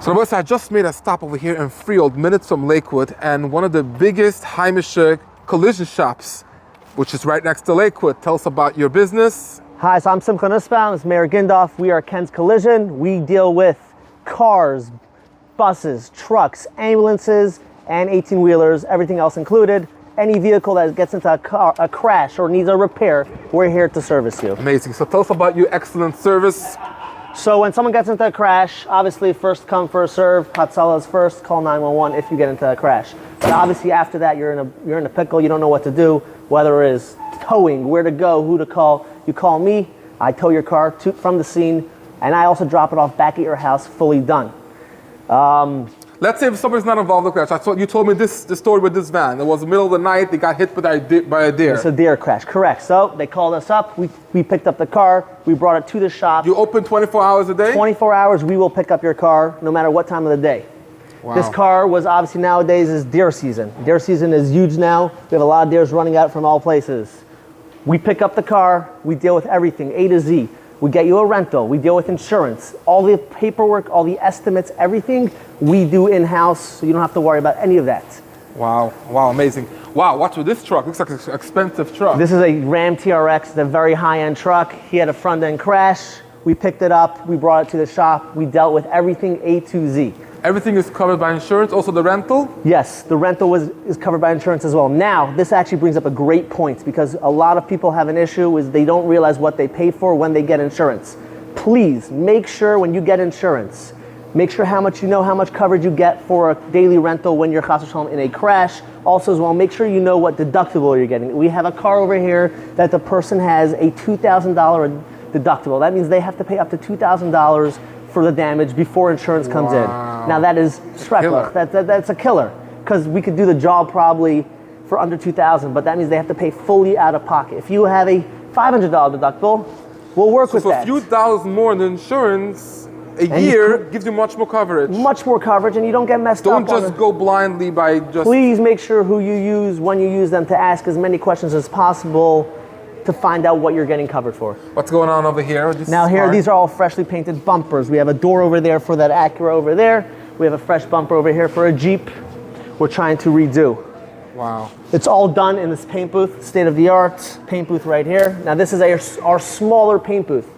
So Rabbi, I just made a stop over here in Freehold, minutes from Lakewood, and one of the biggest Heimische collision shops, which is right next to Lakewood. Tell us about your business. Hi, so I'm Simcha Nussbaum, it's Mayor Gindoff. We are Ken's Collision. We deal with cars, buses, trucks, ambulances, and 18-wheelers, everything else included. Any vehicle that gets into a crash or needs a repair, we're here to service you. Amazing. So tell us about your excellent service. So when someone gets into a crash, obviously first come, first serve. Hatzolah is first. Call 911 if you get into a crash. But obviously after that, you're in a pickle. You don't know what to do, whether it is towing, where to go, who to call. You call me. I tow your car from the scene, and I also drop it off back at your house, fully done. Let's say if somebody's not involved in the crash. You told me the story with this van. It was the middle of the night. They got hit by a deer. It's a deer crash, correct. So they called us up. We picked up the car. We brought it to the shop. You open 24 hours a day? 24 hours, we will pick up your car no matter what time of the day. Wow. This car was obviously nowadays is deer season. Deer season is huge now. We have a lot of deers running out from all places. We pick up the car. We deal with everything, A to Z. We get you a rental. We deal with insurance. All the paperwork, all the estimates, everything we do in-house, so you don't have to worry about any of that. Wow, amazing. Wow, watch with this truck. Looks like an expensive truck. This is a Ram TRX, the very high-end truck. He had a front-end crash. We picked it up. We brought it to the shop. We dealt with everything A to Z. Everything is covered by insurance, also the rental? Yes, the rental is covered by insurance as well. Now, this actually brings up a great point because a lot of people have an issue is they don't realize what they pay for when they get insurance. Please make sure when you get insurance, make sure how much coverage you get for a daily rental when you're chas v'shalom in a crash. Also as well, make sure you know what deductible you're getting. We have a car over here that the person has a $2,000 deductible. That means they have to pay up to $2,000 for the damage before insurance comes in. Now that is schrecklich. That's a killer because we could do the job probably for under $2,000, but that means they have to pay fully out of pocket. If you have a $500 deductible, we'll work with that. So a few thousand more in the insurance a year gives you much more coverage. Much more coverage, and you don't get messed up. Don't just go blindly by just... Please make sure who you use, when you use them, to ask as many questions as possible to find out what you're getting covered for. What's going on over here? Now here, these are all freshly painted bumpers. We have a door over there for that Acura over there. We have a fresh bumper over here for a Jeep. We're trying to redo. Wow. It's all done in this paint booth, state-of-the-art paint booth right here. Now this is our smaller paint booth.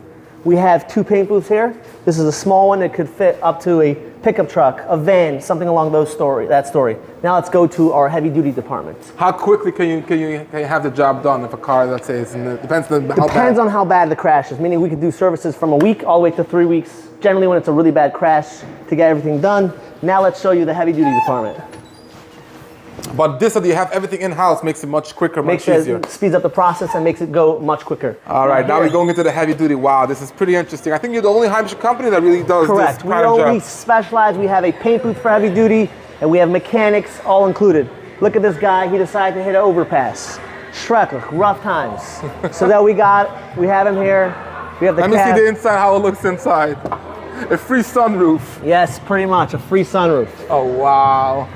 We have two paint booths here. This is a small one that could fit up to a pickup truck, a van, something along that story. Now let's go to our heavy-duty department. How quickly can you have the job done if a car, let's say, depends on how bad the crash is. Meaning we could do services from a week all the way to 3 weeks. Generally, when it's a really bad crash, to get everything done. Now let's show you the heavy-duty department. But this, that you have everything in-house, makes it much quicker, much easier. It speeds up the process and makes it go much quicker. All right, now we're going into the heavy duty. Wow, this is pretty interesting. I think you're the only Heimische company that really does Correct. this kind of job. We specialize. We have a paint booth for heavy duty, and we have mechanics all included. Look at this guy. He decided to hit an overpass. Schrecklich, rough times. So that we have him here. We have the Let me see the inside, how it looks inside. A free sunroof. Yes, pretty much, a free sunroof. Oh, wow.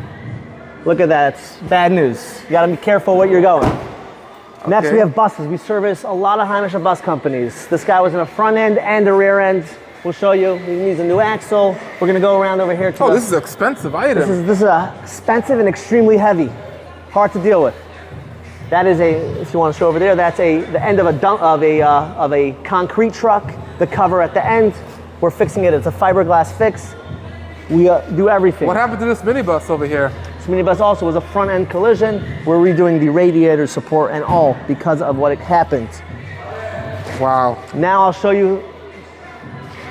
Look at that, it's bad news. You gotta be careful where you're going. Okay. Next we have buses. We service a lot of Heimische bus companies. This guy was in a front end and a rear end. We'll show you, he needs a new axle. We're gonna go around over here to this is an expensive item. This is expensive and extremely heavy. Hard to deal with. That is if you want to show over there, that's the end of a concrete truck. The cover at the end, we're fixing it. It's a fiberglass fix. We do everything. What happened to this minibus over here? This minibus also was a front-end collision. We're redoing the radiator support and all because of what happened. Wow. Now I'll show you.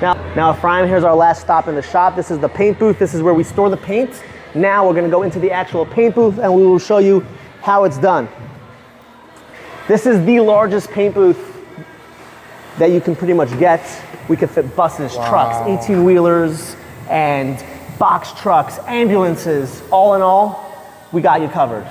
Now Ephraim, here's our last stop in the shop. This is the paint booth. This is where we store the paint. Now we're going to go into the actual paint booth and we will show you how it's done. This is the largest paint booth that you can pretty much get. We can fit buses, trucks, 18-wheelers, and box trucks, ambulances. All in all, we got you covered.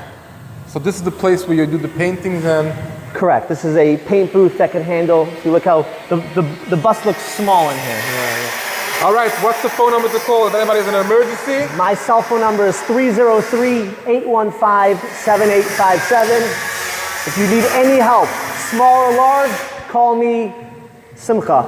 So this is the place where you do the paintings and... Correct. This is a paint booth that can handle, if you look how, the bus looks small in here. Yeah. All right, what's the phone number to call if anybody has an emergency? My cell phone number is 303-815-7857. If you need any help, small or large, call me Simcha.